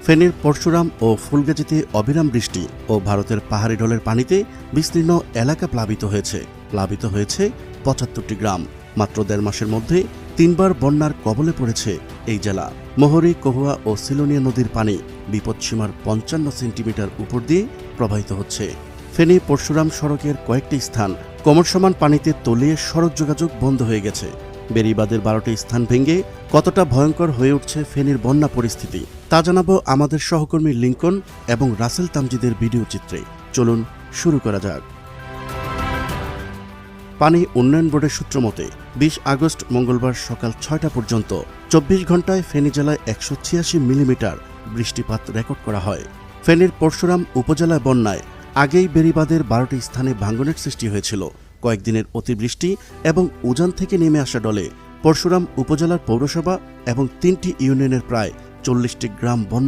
ফেনীর পরশুরাম ও ফুলগাজীতে অবিরাম বৃষ্টি ও ভারতের পাহাড়ি ঢলের পানিতে বিস্তীর্ণ এলাকা প্লাবিত হয়েছে। ৭৫টি গ্রাম। মাত্র ১.৫ মাসের মধ্যে ৩বার বন্যার কবলে পড়েছে এই জেলা। মহরী, কহুয়া ও সিলোনিয়া নদীর পানি বিপদসীমার ৫৫ সেন্টিমিটার উপর দিয়ে প্রবাহিত হচ্ছে। ফেনী পরশুরাম সড়কের কয়েকটি স্থান কোমরসমান পানিতে তলিয়ে সড়ক যোগাযোগ বন্ধ হয়ে গেছে। বেড়িবাঁধের ১২টি স্থান ভেঙে কতটা ভয়ঙ্কর হয়ে উঠছে ফেনীর বন্যা পরিস্থিতি তা জানাবো আমাদের সহকর্মী লিংকন এবং রাসেল তামজিদের ভিডিও চিত্রে। চলুন শুরু করা যাক। পানি উন্নয়ন বোর্ডের সূত্র মতে ২০ আগস্ট মঙ্গলবার সকাল ৬টা পর্যন্ত ২৪ ঘণ্টায় ফেনী জেলায় ১৮৬ মিলিমিটার বৃষ্টিপাত রেকর্ড করা হয়। ফেনীর পরশুরাম উপজেলায় বন্যায় আগেই বেড়িবাঁধের ১২টি স্থানে ভাঙনের সৃষ্টি হয়েছিল। কয়েকদিনের অতিবৃষ্টি এবং উজান থেকে নেমে আসা ডলে পরশুরাম উপজেলার পৌরসভা এবং ৩টি ইউনিয়নের প্রায় ৪০টি গ্রাম বন্যায়